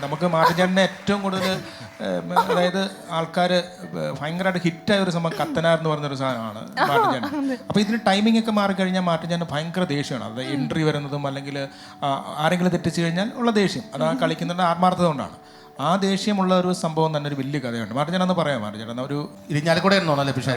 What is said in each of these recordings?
നമുക്ക് മാർട്ടിൻചേട്ടനെ ഏറ്റവും കൂടുതൽ അതായത് ആൾക്കാർ ഭയങ്കരമായിട്ട് ഹിറ്റായ ഒരു സംഭവം കത്തനാർ എന്ന് പറഞ്ഞൊരു സാധനമാണ് മാർട്ടിൻചേട്ടൻ. അപ്പോൾ ഇതിന് ടൈമിംഗ് ഒക്കെ മാറിക്കഴിഞ്ഞാൽ മാർട്ടിൻചേട്ടന് ഭയങ്കര ദേഷ്യമാണ്. അത് എൻട്രി വരുന്നതും അല്ലെങ്കിൽ ആരെങ്കിലും തെറ്റിച്ച് കഴിഞ്ഞാൽ ഉള്ള ദേഷ്യം അത് ആ കളിക്കുന്നതിൻ്റെ ആത്മാർത്ഥത കൊണ്ടാണ്. ആ ദേഷ്യമുള്ള ഒരു സംഭവം തന്നെ ഒരു വലിയ കഥയുണ്ട്. മാർട്ടിൻചേട്ടൻ പറയാം. മാർട്ടിൻചേട്ടൻ ഒരു ഇരിഞ്ഞാലക്കുട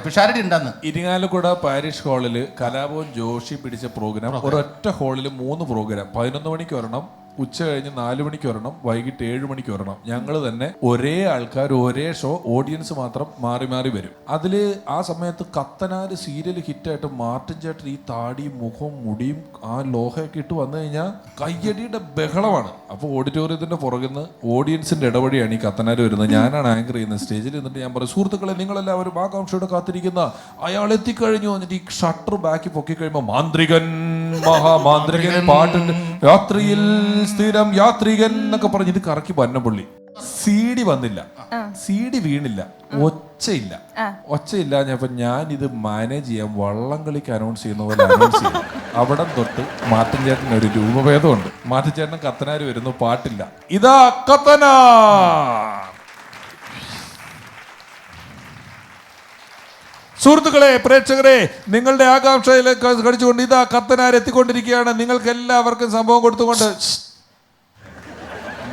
പിഷാരടി ഉണ്ടെന്ന് ഇരിങ്ങാലക്കുട പാരിഷ് ഹാളിൽ കലാഭവൻ ജോഷി പിടിച്ച പ്രോഗ്രാം ഒരൊറ്റ ഹാളിൽ 3 പ്രോഗ്രാം. 11 മണിക്ക് ഒരെണ്ണം, ഉച്ച കഴിഞ്ഞ് 4 മണിക്ക് ഒരെണ്ണം, വൈകിട്ട് 7 മണിക്ക് ഒരെണ്ണം. ഞങ്ങൾ തന്നെ ഒരേ ആൾക്കാർ ഒരേ ഷോ, ഓഡിയൻസ് മാത്രം മാറി മാറി വരും. അതിൽ ആ സമയത്ത് കത്തനാര് സീരിയൽ ഹിറ്റായിട്ട് മാർട്ടിൻചേട്ടൻ ഈ താടിയും മുഖവും മുടിയും ആ ലോഹയൊക്കെ ഇട്ട് വന്നു കഴിഞ്ഞാൽ കയ്യടിയുടെ ബഹളമാണ്. അപ്പോൾ ഓഡിറ്റോറിയത്തിന്റെ പുറകിൽ നിന്ന് ഓഡിയൻസിന്റെ ഇടപെടിയാണ് ഈ കത്തനാര് വരുന്നത്. ഞാനാണ് ആങ്കർ ചെയ്യുന്നത്. സ്റ്റേജിൽ നിന്നിട്ട് ഞാൻ പറയും, സുഹൃത്തുക്കളെ നിങ്ങളെല്ലാവരും ആകാംക്ഷയോടെ കാത്തിരിക്കുന്ന അയാൾ എത്തിക്കഴിഞ്ഞു. എന്നിട്ട് ഈ ഷട്ടർ ബാക്കി പൊക്കി കഴിയുമ്പോൾ മാന്ത്രികൻ മഹാമാന്ത്രികൻ പാട്ടുണ്ട് രാത്രിയിൽ സ്ഥിരം യാത്രികൻ എന്നൊക്കെ പറഞ്ഞിട്ട് കറക്കി പന്നപ്പുള്ളി. CD വന്നില്ല, CD വീണില്ല, ഒച്ചയില്ല. ഞാൻ ഇത് മാനേജ് ചെയ്യാൻ വള്ളംകളിക്ക് അനൗൺസ് ചെയ്യുന്ന പോലെ അനൗൺസ് ചെയ്യും. അവിടെ തൊട്ട് മാർട്ടിൻചേട്ടന് ഒരു രൂപഭേദമുണ്ട്. മാർട്ടിൻചേട്ടൻ കത്തനാര് വരുന്നു, പാട്ടില്ല. ഇതാ കത്തനാ. സുഹൃത്തുക്കളെ, പ്രേക്ഷകരെ, നിങ്ങളുടെ ആകാംക്ഷയിലേക്ക് കടിച്ചുകൊണ്ട് ഇതാ കത്തനാർ എത്തിക്കൊണ്ടിരിക്കുകയാണ്. നിങ്ങൾക്ക് എല്ലാവർക്കും സംഭവം കൊടുത്തുകൊണ്ട്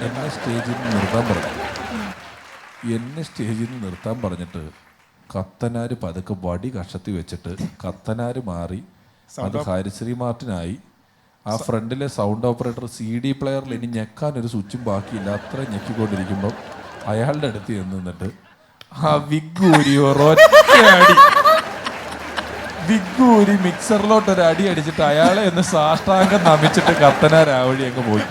എന്നെ സ്റ്റേജിൽ നിന്ന് നിർത്താൻ പറഞ്ഞിട്ട് കത്തനാര് പതുക്കെ വടി കഷത്തി വെച്ചിട്ട് കത്തനാര് മാറി. അത് ഹരിശ്രീ മാർട്ടിനായി. ആ ഫ്രണ്ടിലെ സൗണ്ട് ഓപ്പറേറ്റർ CD പ്ലെയറിൽ ഇനി ഞെക്കാൻ ഒരു സ്വിച്ചും ബാക്കിയില്ല. അത്ര ഞെക്കിക്കൊണ്ടിരിക്കുമ്പോൾ അയാളുടെ അടുത്ത് നിന്നിട്ട് ആ വിഗ്ഗൂരി വിഗ്ഗൂരി മിക്സറിലോട്ട് ഒരു അടി അടിച്ചിട്ട് അയാളെ ഒന്ന് സാഷ്ടാംഗം നമിച്ചിട്ട് കത്തനാർ ആ വഴി അങ്ങ് പോയി.